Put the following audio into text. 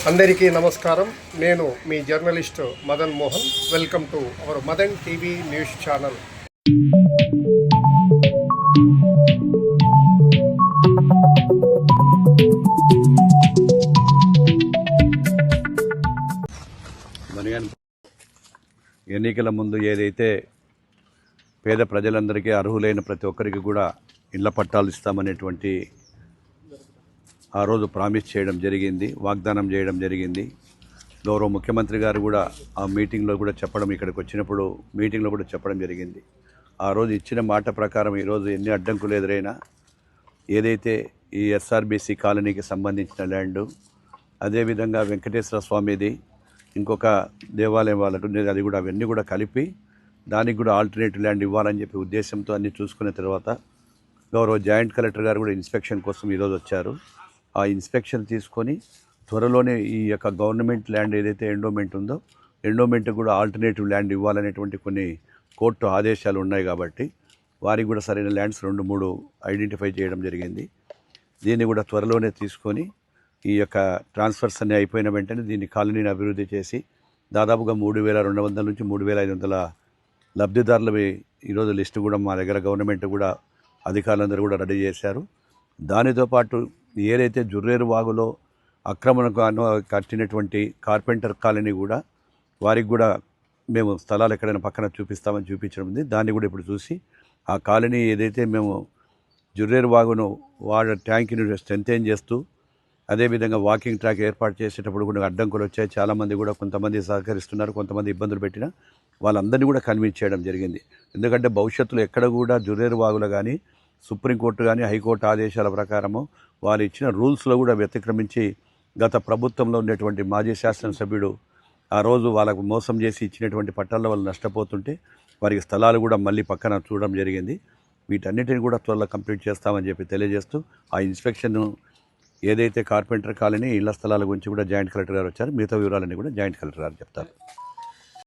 అందరికీ నమస్కారం. నేను మీ journalist Madan Mohan. Welcome to our Madan TV news channel. ఎన్నికల ముందు ఏదైతే పేద ప్రజలందరికీ అర్హులైన ప్రతి ఒక్కరికి కూడా ఇళ్ల పట్టాలు ఇస్తామనేటువంటి ఆ రోజు ప్రామిస్ చేయడం జరిగింది, వాగ్దానం చేయడం జరిగింది. గౌరవ ముఖ్యమంత్రి గారు కూడా ఆ మీటింగ్లో కూడా చెప్పడం, ఇక్కడికి వచ్చినప్పుడు మీటింగ్లో కూడా చెప్పడం జరిగింది. ఆ రోజు ఇచ్చిన మాట ప్రకారం ఈరోజు ఎన్ని అడ్డంకులు ఎదురైనా ఏదైతే ఈ ఎస్ఆర్బీసీ కాలనీకి సంబంధించిన ల్యాండు, అదేవిధంగా వెంకటేశ్వర స్వామిది ఇంకొక దేవాలయం వాళ్ళకు అది కూడా అవన్నీ కూడా కలిపి దానికి కూడా ఆల్టర్నేటివ్ ల్యాండ్ ఇవ్వాలని చెప్పి ఉద్దేశంతో అన్నీ చూసుకున్న తర్వాత గౌరవ జాయింట్ కలెక్టర్ గారు కూడా ఇన్స్పెక్షన్ కోసం ఈరోజు వచ్చారు. ఆ ఇన్స్పెక్షన్ తీసుకొని త్వరలోనే ఈ యొక్క గవర్నమెంట్ ల్యాండ్ ఏదైతే ఎండోమెంట్ ఉందో ఎండోమెంట్ కూడా ఆల్టర్నేటివ్ ల్యాండ్ ఇవ్వాలనేటువంటి కొన్ని కోర్టు ఆదేశాలు ఉన్నాయి కాబట్టి వారికి కూడా సరైన ల్యాండ్స్ 2-3 ఐడెంటిఫై చేయడం జరిగింది. దీన్ని కూడా త్వరలోనే తీసుకొని ఈ యొక్క ట్రాన్స్ఫర్స్ అన్నీ అయిపోయిన వెంటనే దీన్ని కాలనీని అభివృద్ధి చేసి దాదాపుగా 3,200 నుంచి 3,500 లబ్ధిదారులవి ఈరోజు లిస్టు కూడా మా దగ్గర గవర్నమెంట్ కూడా అధికారులందరూ కూడా రెడీ చేశారు. దానితో పాటు ఏదైతే జుర్రేరు వాగులో అక్రమణకు కట్టినటువంటి కార్పెంటర్ కాలనీ కూడా వారికి కూడా మేము స్థలాలు ఎక్కడైనా పక్కన చూపిస్తామని చూపించడం ఉంది. దాన్ని కూడా ఇప్పుడు చూసి ఆ కాలనీ ఏదైతే మేము జుర్రేరు వాగును ట్యాంక్ని స్ట్రెంథెన్ చేస్తూ అదేవిధంగా వాకింగ్ ట్రాక్ ఏర్పాటు చేసేటప్పుడు కూడా అడ్డంకులు వచ్చాయి. చాలామంది కూడా కొంతమంది సహకరిస్తున్నారు, కొంతమంది ఇబ్బందులు పెట్టినా వాళ్ళందరినీ కూడా కన్విన్స్ చేయడం జరిగింది. ఎందుకంటే భవిష్యత్తులో ఎక్కడ కూడా జుర్రేరు వాగులో కానీ సుప్రీంకోర్టు కానీ హైకోర్టు ఆదేశాల ప్రకారము వారు ఇచ్చిన రూల్స్లో కూడా వ్యతిక్రమించి గత ప్రభుత్వంలో ఉండేటువంటి మాజీ శాసనసభ్యుడు ఆ రోజు వాళ్ళకు మోసం చేసి ఇచ్చినటువంటి పట్టాల్లో వాళ్ళు నష్టపోతుంటే వారికి స్థలాలు కూడా మళ్ళీ పక్కన చూడడం జరిగింది. వీటన్నిటిని కూడా త్వరలో కంప్లీట్ చేస్తామని చెప్పి తెలియజేస్తూ ఆ ఇన్స్పెక్షన్ ఏదైతే కార్పెంటర్ కాలనీ ఇళ్ల స్థలాల గురించి కూడా జాయింట్ కలెక్టర్ గారు వచ్చారు. మిగతా వివరాలన్నీ కూడా జాయింట్ కలెక్టర్ గారు చెప్తారు.